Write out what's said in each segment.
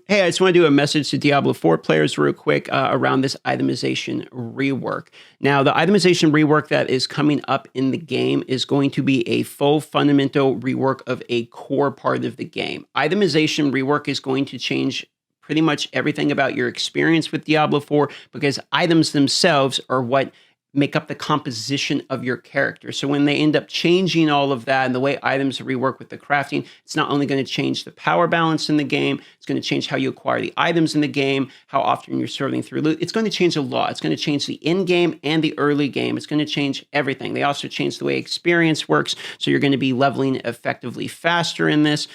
Hey, I just want to do a message to Diablo 4 players real quick around this itemization rework. Now, the itemization rework that is coming up in the game is going to be a full fundamental rework of a core part of the game. Itemization rework is going to change pretty much everything about your experience with Diablo 4 because items themselves are what make up the composition of your character. So when they end up changing all of that and the way items rework with the crafting, it's not only going to change the power balance in the game, it's going to change how you acquire the items in the game, how often you're sorting through loot. It's going to change a lot. It's going to change the in-game and the early game. It's going to change everything. They also change the way experience works. So you're going to be leveling effectively faster in this.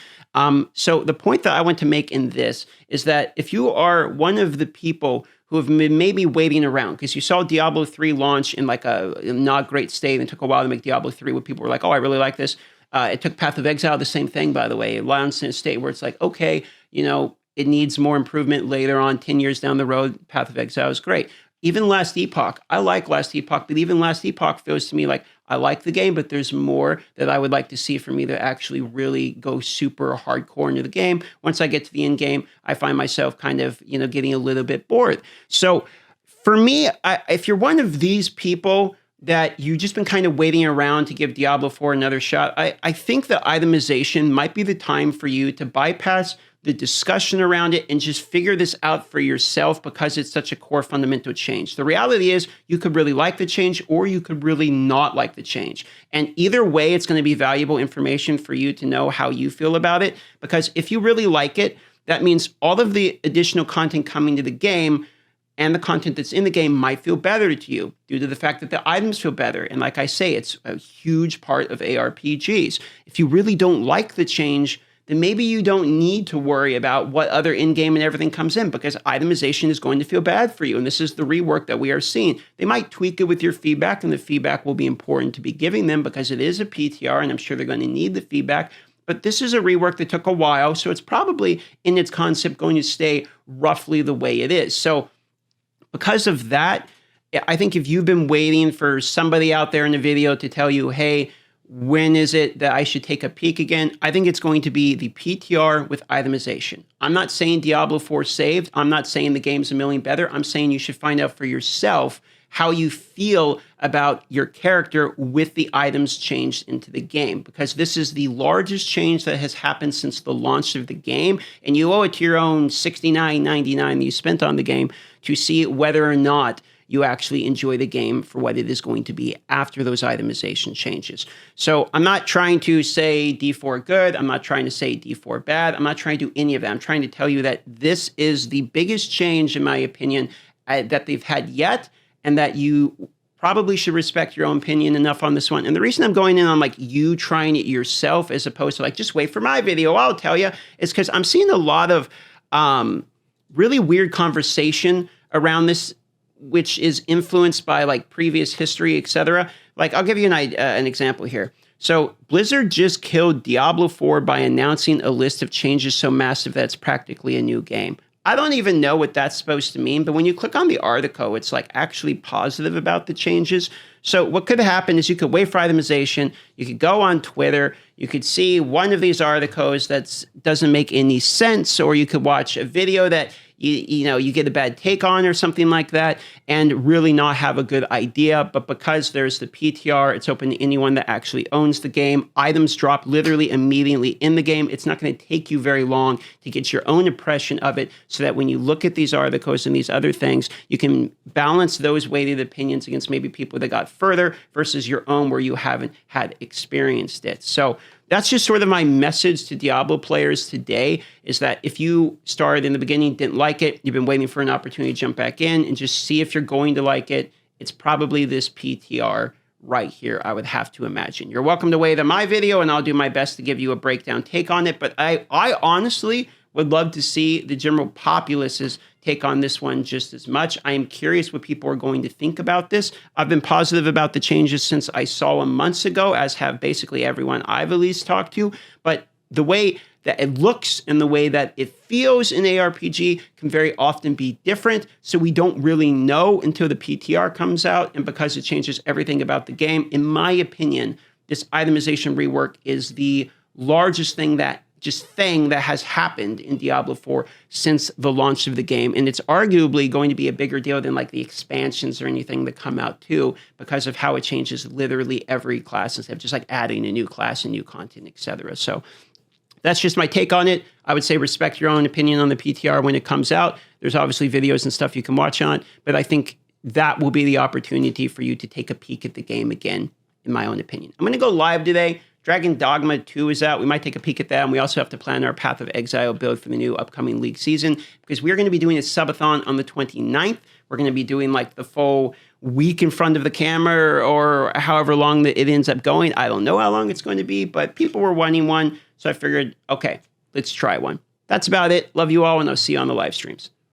So the point that I want to make in this is that if you are one of the people who have been maybe waiting around, because you saw Diablo 3 launch in like a not great state, and it took a while to make Diablo 3 where people were like, oh, I really like this. It took Path of Exile, the same thing, by the way. It launched in a state where it's like, okay, it needs more improvement later on, 10 years down the road. Path of Exile is great. Even Last Epoch, I like Last Epoch, but even Last Epoch feels to me like I like the game, but there's more that I would like to see for me to actually really go super hardcore into the game. Once I get to the end game, I find myself kind of, getting a little bit bored. So for me, if you're one of these people that you've just been kind of waiting around to give Diablo 4 another shot, I think the itemization might be the time for you to bypass the discussion around it and just figure this out for yourself because it's such a core fundamental change. The reality is you could really like the change or you could really not like the change. And either way, it's going to be valuable information for you to know how you feel about it, because if you really like it, that means all of the additional content coming to the game and the content that's in the game might feel better to you due to the fact that the items feel better. And like I say, it's a huge part of ARPGs. If you really don't like the change, then maybe you don't need to worry about what other in-game and everything comes in, because itemization is going to feel bad for you. And this is the rework that we are seeing. They might tweak it with your feedback, and the feedback will be important to be giving them because it is a PTR, and I'm sure they're going to need the feedback. But this is a rework that took a while, so it's probably in its concept going to stay roughly the way it is. So because of that, I think if you've been waiting for somebody out there in the video to tell you, hey, when is it that I should take a peek again? I think it's going to be the PTR with itemization. I'm not saying Diablo 4 saved. I'm not saying the game's a million better. I'm saying you should find out for yourself how you feel about your character with the items changed into the game, because this is the largest change that has happened since the launch of the game, and you owe it to your own $69.99 that you spent on the game to see whether or not you actually enjoy the game for what it is going to be after those itemization changes. So I'm not trying to say D4 good. I'm not trying to say D4 bad. I'm not trying to do any of that. I'm trying to tell you that this is the biggest change, in my opinion, that they've had yet, and that you probably should respect your own opinion enough on this one. And the reason I'm going in on like you trying it yourself as opposed to like, just wait for my video, I'll tell you, is because I'm seeing a lot of really weird conversation around this, which is influenced by like previous history, etc. Like, I'll give you an example here. So Blizzard just killed Diablo 4 by announcing a list of changes so massive that it's practically a new game. I don't even know what that's supposed to mean, but when you click on the article, it's like actually positive about the changes. So what could happen is you could wait for itemization, you could go on Twitter, you could see one of these articles that doesn't make any sense, or you could watch a video that you get a bad take on or something like that and really not have a good idea. But because there's the PTR, it's open to anyone that actually owns the game. Items drop literally immediately in the game. It's not going to take you very long to get your own impression of it, so that when you look at these articles and these other things, you can balance those weighted opinions against maybe people that got further versus your own where you haven't had experienced it. So that's just sort of my message to Diablo players today, is that if you started in the beginning, didn't like it, you've been waiting for an opportunity to jump back in and just see if you're going to like it, it's probably this PTR right here, I would have to imagine. You're welcome to wait on my video, and I'll do my best to give you a breakdown take on it. But I honestly would love to see the general populace's take on this one just as much. I am curious what people are going to think about this. I've been positive about the changes since I saw them months ago, as have basically everyone I've at least talked to. But the way that it looks and the way that it feels in ARPG can very often be different. So we don't really know until the PTR comes out. And because it changes everything about the game, in my opinion, this itemization rework is the largest thing that just thing that has happened in Diablo 4 since the launch of the game. And it's arguably going to be a bigger deal than like the expansions or anything that come out too, because of how it changes literally every class instead of just like adding a new class and new content, etc. So that's just my take on it. I would say respect your own opinion on the PTR when it comes out. There's obviously videos and stuff you can watch on, but I think that will be the opportunity for you to take a peek at the game again, in my own opinion. I'm going to go live today. Dragon Dogma 2 is out. We might take a peek at that, and we also have to plan our Path of Exile build for the new upcoming League season, because we're going to be doing a subathon on the 29th. We're going to be doing like the full week in front of the camera, or however long it ends up going. I don't know how long it's going to be, but people were wanting one, so I figured, okay, let's try one. That's about it. Love you all, and I'll see you on the live streams.